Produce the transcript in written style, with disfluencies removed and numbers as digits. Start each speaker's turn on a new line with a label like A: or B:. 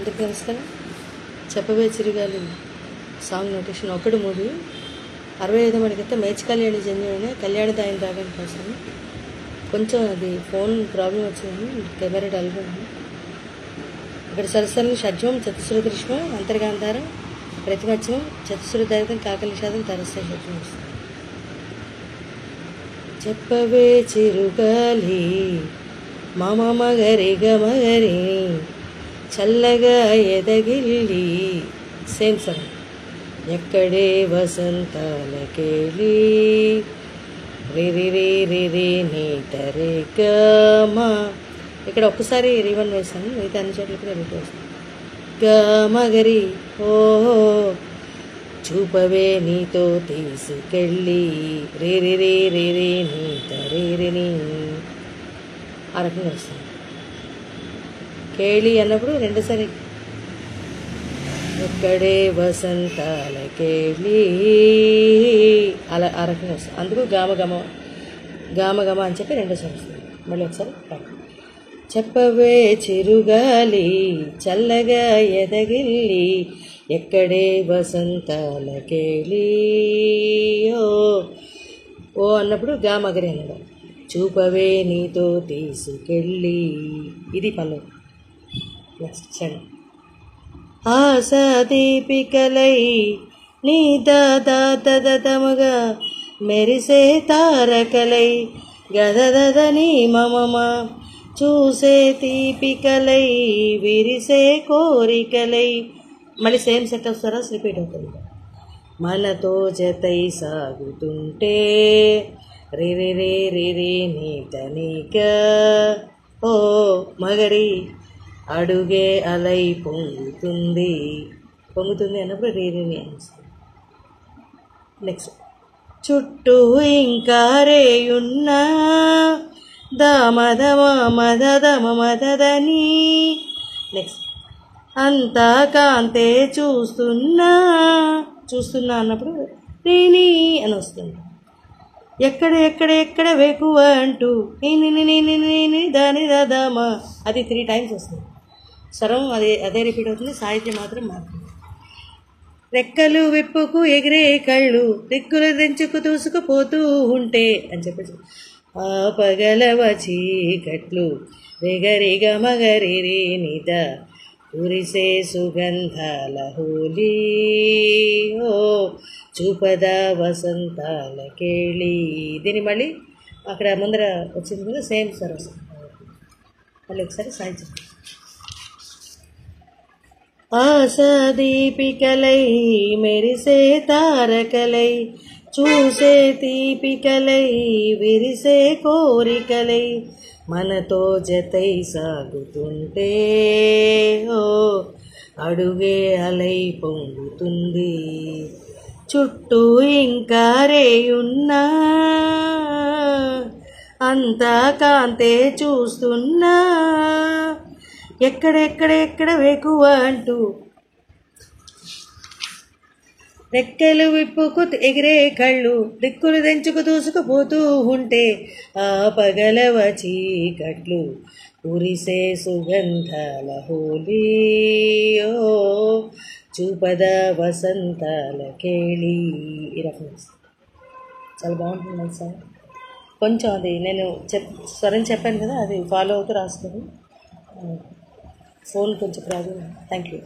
A: అందరికీ నమస్కారం. చెప్పవే చిరుగాలి సాంగ్ నోటేషన్ ఒకటి మూవీ 65వ మనకైతే మేచ్ కళ్యాణి జన్యునే కళ్యాణదాయని రాగాని కోసం కొంచెం అది ఫోన్ ప్రాబ్లం వచ్చింది, కెమెరా డల్గా ఉంది. ఇక్కడ సరస్వతి షడ్జం చతుశ్ర దృశ్యం అంతర్గాంధారం ప్రతిమత్యం చతుశ్ర దైవం కాకలి శాతం తరస్య షడ్జం వస్తుంది. చెప్పవే చిరుగాలి మమ మగరి గమగరి చల్లగా ఎదగిల్లి సేమ్ సాంగ్. ఎక్కడే వసంతాలకేళి రిరి రిరి నీ తరేగమా. ఇక్కడ ఒక్కసారి రివన్ వేసాను, మిగతా అన్ని చోట్ల కూడా రిపీట్ వేసాను. గమగరి ఓహో చూపవే నీతో తీసుకెళ్ళి రిరి రిరి నీ తరేరిని ఆ రకంగా వస్తుంది. కేళి అన్నప్పుడు రెండుసారి ఎక్కడే వసంతాల కేళి అలా ఆ రకంగా వస్తుంది. అందుకు గామగమ గామగమ అని చెప్పి రెండోసారి వస్తుంది. మళ్ళీ ఒకసారి చెప్పవే చిరుగాలి చల్లగా ఎదగిల్లి ఎక్కడే వసంతాల కేళి ఓ ఓ అన్నప్పుడు గామగరి అన్నడం. చూపవే నీతో తీసుకెళ్ళి ఇది పల్లవి. నెక్స్ట్ చండి. ఆశా దీపికలై నీ దాదాతమగా మెరిసే తారకలై గదదని మమమ చూసే తీపికలై విరిసే కోరికలై. మళ్ళీ సేమ్ సెట్ వస్తారా రిపీట్ అవుతుంది. మనతో జతై సాగుతుంటే రిరి రిరి నీతనిక ఓ మగరి అడుగే అలై పొంగుతుంది పొంగుతుంది అన్నప్పుడు రీరిని అనిపిస్తుంది. నెక్స్ట్ చుట్టూ ఇంకా రేయున్నా దామదమ మదదమ మదదని. నెక్స్ట్ అంతా కాంతే చూస్తున్నా చూస్తున్నా అన్నప్పుడు రీని అని వస్తుంది. ఎక్కడ వెకువ అంటూ దాని దాదామా అది 3 టైమ్స్ వస్తుంది. స్వరం అదే రిపీట్ అవుతుంది, సాహిత్యం మాత్రం మారుతుంది. రెక్కలు విప్పుకు ఎగిరే కళ్ళు దిక్కులు తెంచుకు దూసుకుపోతూ ఉంటే అని చెప్పేసి ఆ పగలవ చీకట్లు వెగరిగ మగరి నిద కురిసే సుగంధాల హోలీ ఓ చూపద వసంతాల కేళి. దీన్ని మళ్ళీ అక్కడ ముందర వచ్చింది కదా సేమ్ సార్ వస్తుంది. మళ్ళీ ఒకసారి సాహిత్యం. ఆశా దీపికలై మెరిసే తారకలై చూసే తీపికలై విరిసే కోరికలై మనతో జతై సాగుతుంటే ఓ అడుగే అలై పొంగుతుంది చుట్టూ ఇంకా రేయున్నా అంతా కాంతే చూస్తున్నా ఎక్కడ వెకువ అంటూ రెక్కలు విప్పుకు ఎగిరే కళ్ళు దిక్కులు తెంచుకు దూసుకుపోతూ ఉంటే ఆ పగలవ చీకట్లు కురిసే సుగంధాల హోలీ ఓ చూపద వసంతాల కేళి. ఈ రకం చాలా బాగుంటుంది సార్. కొంచెం అది నేను స్వరం చెప్పాను కదా, అది ఫాలో అవుతూ రాస్తుంది. ఫోన్ కొంచెం ప్రాబ్లం. Thank you.